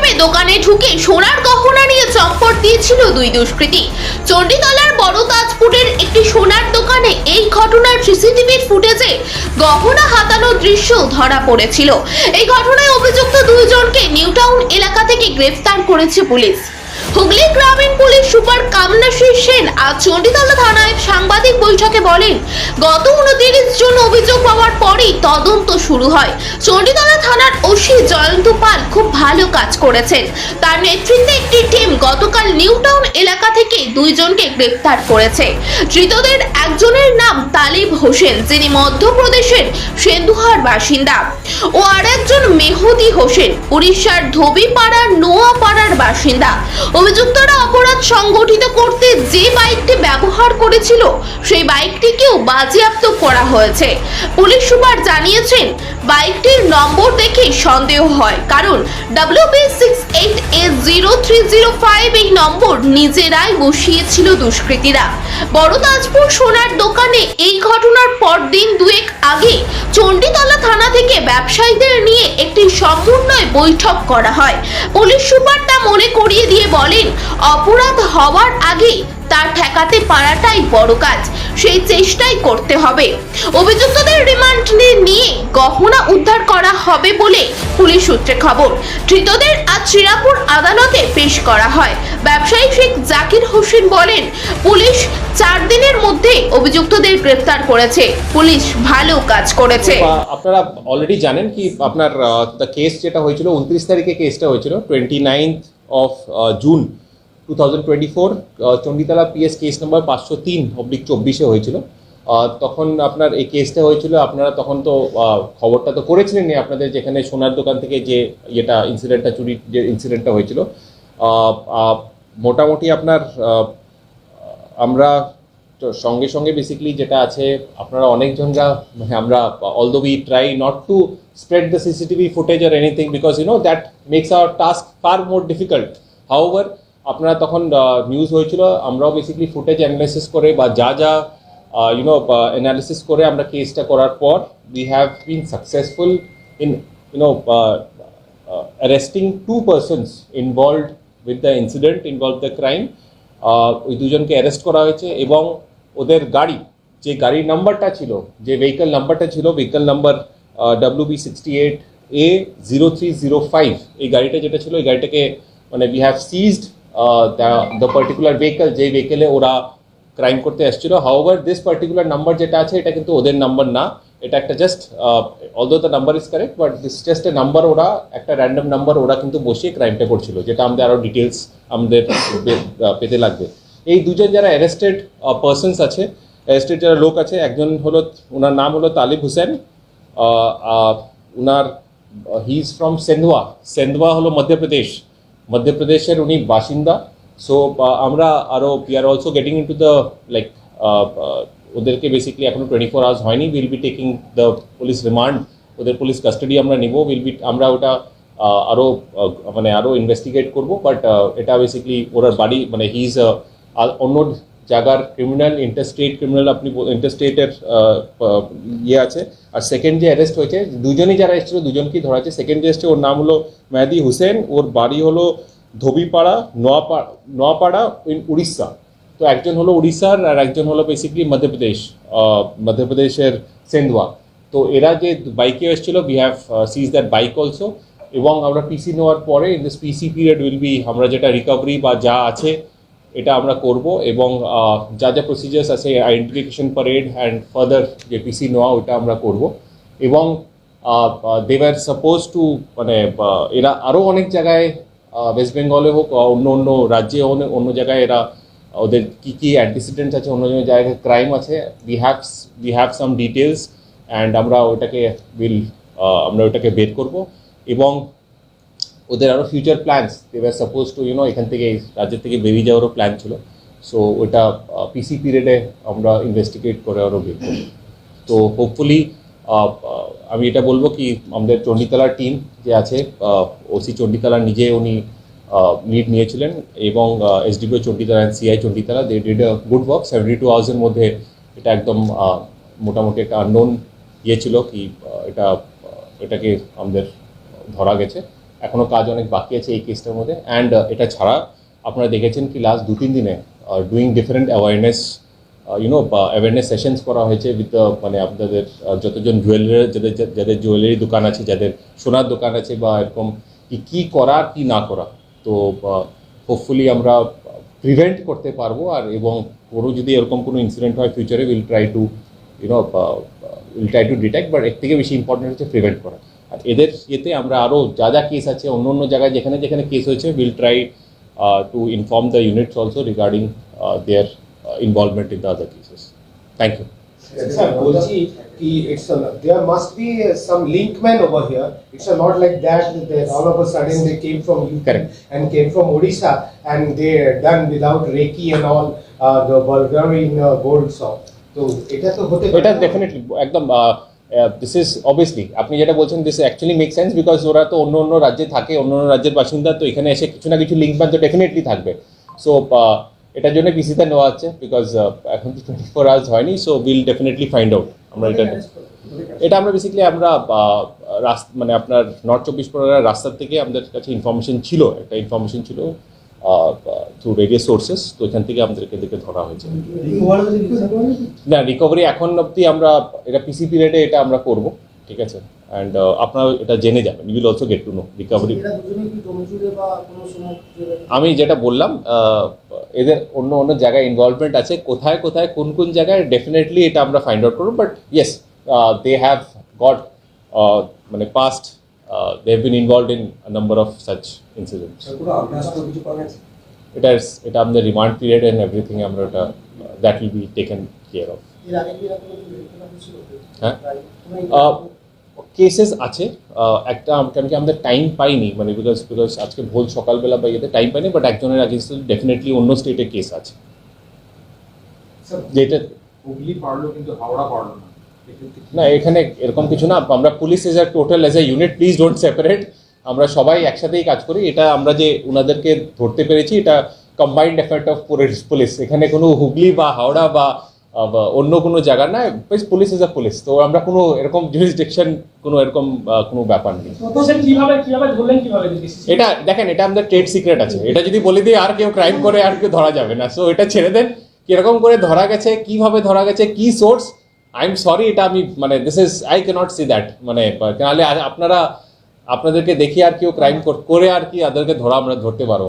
করে দোকানে ঢুকে সোনার গহনা নিয়ে চম্পট দিয়েছিল দুই দুষ্কৃতী। চণ্ডীতলার বড় তাজপুরের একটি সোনার দোকানে এই ঘটনার সিসিটিভির ফুটেজে গহনা হাতানোর দৃশ্য ধরা পড়েছিল। এই ঘটনায় অভিযুক্ত দুইজনকে নিউ টাউন এলাকা থেকে গ্রেফতার করেছে পুলিশ। হুগলি গ্রামীণ পুলিশ সুপার কামনাশী সেন আজ চণ্ডীতলা থানায় সাংবাদিক বৈঠকে বলেন, গত 29 জন অভিযোগ পাওয়ার পরই তদন্ত শুরু হয়। চণ্ডীতলা থানার ওসি জয়ন্ত পাল খুব ভালো কাজ করেছেন। তার নেতৃত্বে একটি টিম গতকাল নিউ টাউন এলাকা থেকে দুইজনকে গ্রেফতার করেছে। ধৃতদের একজনের নাম তালিব হোসেন, যিনি মধ্যপ্রদেশের সেন্দুহার বাসিন্দা, ও আরেকজন মেহদি হোসেন, উড়িষ্যার ধোবিপাড়ার নোয়াপাড়ার বাসিন্দা। অভিযুক্তরা অপরাধ সংগঠিত করতে যে বাইকটি ব্যবহার করেছিল সেই বাইকটিকেও বাজেয়াপ্ত করা হয়েছে। পুলিশ সুপার জানিয়েছেন, বাইকটির নম্বর দেখে সন্দেহ হয়, কারণ WB68A0305 এই নম্বর নিজেরাই বসিয়েছিল দুষ্কৃতীরা। বড় তাজপুর সোনার দোকানে এই ঘটনার পর দিন দুয়েক আগে চণ্ডীতলা থানা থেকে ব্যবসায়ীদের নিয়ে একটি সমন্বয় বৈঠক করা হয়। পুলিশ সুপার তা মনে করিয়ে দিয়ে বলেন, অপরাধ হওয়ার আগে তা ঠেকাতে পারাটাই বড় কাজ, সেই চেষ্টাই করতে হবে। অভিযুক্তদের রিমান্ড নিয়ে গহনা উদ্ধার করা হবে বলে পুলিশ সূত্রে খবর। ধৃতদের আজ শ্রীরামপুর আদালতে পেশ করা হয়। ব্যবসায়ী শেখ জাকির হোসেন বলেন, পুলিশ 4 দিনের মধ্যে অভিযুক্তদের গ্রেফতার করেছে। পুলিশ ভালো কাজ করেছে। আপনারা অলরেডি জানেন কি আপনার কেস যেটা হয়েছিল 29 তারিখে কেসটা হয়েছিল 29th of June 2024 Chanditala PS case number 503/24 হয়েছিল। তখন আপনার এই কেসটা হয়েছিল, আপনারা তখন তো খবরটা তো করেছিলেন আপনাদের যেখানে সোনার দোকান থেকে যে ইনসিডেন্টটা চুরির যে ইনসিডেন্টটা হয়েছিল। মোটামুটি আপনার আমরা সঙ্গে সঙ্গে বেসিক্যালি যেটা আছে, আপনারা অনেকজনরা আমরা although we try not to spread the CCTV footage or anything because that makes our task far more difficult. However আপনারা তখন নিউজ হয়েছিল, আমরাও বেসিক্যালি ফুটেজ অ্যানালাইসিস করে বা যা যা অ্যানালিসিস করে আমরা কেসটা করার পর we have been successful in arresting 2 persons involved with the incident, involve the crime. ওই দুজনকে অ্যারেস্ট করা হয়েছে এবং ওদের গাড়ি, যে গাড়ির নাম্বারটা ছিল, যে ভেহিকল নাম্বারটা ছিল, ভেহিকল নাম্বার WB68A0305, এই গাড়িটা যেটা ছিল, এই গাড়িটাকে মানে we have ceased the particular vehicle, যে ভেহিকলে ওরা ক্রাইম করতে এসেছিল। হাউএভার দিস পার্টিকুলার নাম্বার যেটা আছে এটা কিন্তু ওদের নাম্বার না, এটা একটা just although the number is correct but this just a number, ওরা একটা র্যান্ডম নাম্বার ওরা কিন্তু বসিয়ে ক্রাইমটা করছিল, যেটা আমাদের আরও ডিটেলস আমাদের পেতে লাগবে। এই দুজন যারা অ্যারেস্টেড পার্সনস আছে, অ্যারেস্টেড যারা লোক আছে, একজন হলো, ওনার নাম হলো তালিব হোসেন, ওনার হি ইজ ফ্রম সেন্দুয়া হলো মধ্যপ্রদেশের উনি বাসিন্দা। সো আমরা আরও we are also getting in to the like ওদেরকে বেসিক্যালি এখনো 24 hours হয়নি, will be taking the police remand, ওদের পুলিশ কাস্টাডি আমরা নিব, আমরা ওটা আরও মানে আরও ইনভেস্টিগেট করবো। বাট এটা বেসিক্যালি ওনার বাড়ি মানে হি ইজ অন্য জায়গার ক্রিমিনাল, ইন্টারস্টেট ক্রিমিনাল, আপনি ইন্টারস্টেটের ইয়ে আছে। আর সেকেন্ড যে অ্যারেস্ট হয়েছে, দুজনই যারা এসেছিল দুজনকেই ধরা আছে। সেকেন্ড যে এসছে ওর নাম হলো মেহেদি হোসেন, ওর বাড়ি হলো ধোবিপাড়া, নোয়াপাড়া ইন উড়িষ্যা। তো একজন হলো উড়িষ্যার আর একজন হলো বেসিক্যালি মধ্যপ্রদেশের সেন্দুয়া। তো এরা যে বাইকে এসেছিল, we have seize that bike also. এবং আমরা পিসি নেওয়ার পরে in this PC period will be, আমরা যেটা রিকভারি বা যা আছে এটা আমরা করব এবং যা যা প্রসিজার্স আছে, আইডেন্টিফিকেশন প্যারেড অ্যান্ড ফার্দার যে পিসি নেওয়া ওটা আমরা করব। এবং দে ওয়ার সাপোজ টু মানে এরা আরও অনেক জায়গায় ওয়েস্ট বেঙ্গলে হোক, অন্য রাজ্যে অন্য জায়গায় এরা ওদের কী কী অ্যান্টিসিডেন্টস আছে, অন্য জায়গায় ক্রাইম আছে, we have some details and আমরা ওটাকে বের করব। এবং ওদের আরও future plans, they were suppose to এখান থেকে রাজ্যের থেকে বেরিয়ে যাওয়ারও প্ল্যান ছিল। সো ওটা পিসি পিরিয়ডে আমরা ইনভেস্টিগেট করে আরও বের করব। তো হোপফুলি আমি এটা বলবো কি, আমাদের চণ্ডীতলার টিম যে আছে, ওসি চণ্ডীতলা নিজে উনি লিড নিয়েছিলেন এবং SDPO Chanditala and CI Chanditala, they did a good work. 72 hours মধ্যে এটা একদম মোটামুটি একটা আননোন ইয়ে ছিল কি, এটাকে আমাদের ধরা গেছে। এখনও কাজ অনেক বাকি আছে এই কেসটার মধ্যে। অ্যান্ড এটা ছাড়া আপনারা দেখেছেন কি লাস্ট 2-3 দিনে ডুইং ডিফারেন্ট অ্যাওয়ারনেস বা অ্যাওয়ারনেস সেশনস করা হয়েছে উইথ মানে আপনাদের যতজন জুয়েলারি যাদের জুয়েলারি দোকান আছে, যাদের সোনার দোকান আছে, বা এরকম কী করা কি না করা। তো হোপফুলি আমরা প্রিভেন্ট করতে পারবো। আর এবং যদি এরকম কোনো ইনসিডেন্ট হয় ফিউচারে will try to detect, but এর থেকে বেশি ইম্পর্টেন্ট হচ্ছে প্রিভেন্ট করা। আর এদের এতে আমরা আরও যা কেস আছে অন্য জায়গায় যেখানে কেস হয়েছে will try to inform the units also regarding their involvement in the other cases. Thank you. Sir, বলছি কি there must be some linkman over here. It's not like that all of a sudden they came from UP Correct. and came from Odisha and they done without Reiki and all the Bulgarian gold shop. তো এটা তো হতে এটা definitely একদম this is obviously আপনি যেটা বলছেন this actually make sense, because ওরা তো অন্য রাজ্যে থাকে, অন্য রাজ্যের বাসিন্দা, তো এখানে এসে কিছু না কিছু লিঙ্ক তো ডেফিনেটলি থাকবে। সো এটার জন্য পিসিতে নেওয়া হচ্ছে, বিকজ এখন তো 24 আওয়ার্স হয়নি। So will definitely find out আমরা এটা আমরা বেসিক্যালি আমরা মানে আপনার নর্থ 24 পরগনার রাস্তার থেকে আমাদের কাছে একটা ইনফরমেশন ছিল থ্রু রেডিও সোর্সেস। তো এখান থেকে আমাদেরকে ধরা হয়েছে। না, রিকভারি এখন অবধি আমরা এটা পিসিপি রেটে এটা আমরা করব, ঠিক আছে। অ্যান্ড আপনারা এটা জেনে যাবেন, you will also get to know recovery. আমি যেটা বললাম এদের অন্য জায়গায় ইনভলভমেন্ট আছে, কোথায় কোন জায়গায় ডেফিনেটলি এটা আমরা ফাইন্ড আউট করবো। But yes they have got মানে past they have been involved in a number of such incidents. এটা আমাদের রিমান্ড পিরিয়ড অ্যান্ড এভরিথিং আমরা ওটা that will be taken care of. হ্যাঁ, কেসেস আছে একটা, কারণ কি আমাদের টাইম পাইনি, মানে বিকজ আজকে ভোর সকালবেলা বা ইয়েতে টাইম পাইনি। বাট একজনের আগে ডেফিনেটলি অন্য স্টেটে কেস আছে যেটা হুগলি পারলো কিন্তু হাওড়া পারলো না। না, এখানে এরকম কিছু না। আমরা police as a total as a unit, please don't separate. আমরা সবাই একসাথেই কাজ করি। এটা আমরা যে ওনাদেরকে ধরতে পেরেছি এটা কম্বাইন্ড এফার্ট অফ পুলিশ। এখানে কোনো হুগলি বা হাওড়া বা অন্য কোনো জায়গা না, পুলিশ ইজ আ পুলিশ। তো আমরা কোনো এরকম জুরিসডিকশন কোনো ব্যাপার নেই। এটা দেখেন, এটা আমাদের ট্রেড সিক্রেট আছে। এটা যদি বলে দিই আর কেউ ক্রাইম করে আর কেউ ধরা যাবে না। সো এটা ছেড়ে দেন, কিরকম করে ধরা গেছে, কিভাবে ধরা গেছে, কি সোর্স, আই এম সরি, এটা আমি মানে this is I can't see that. মানে নাহলে আপনাদেরকে দেখি আর কেউ ক্রাইম করে আর কি তাদেরকে আমরা ধরতে পারবো।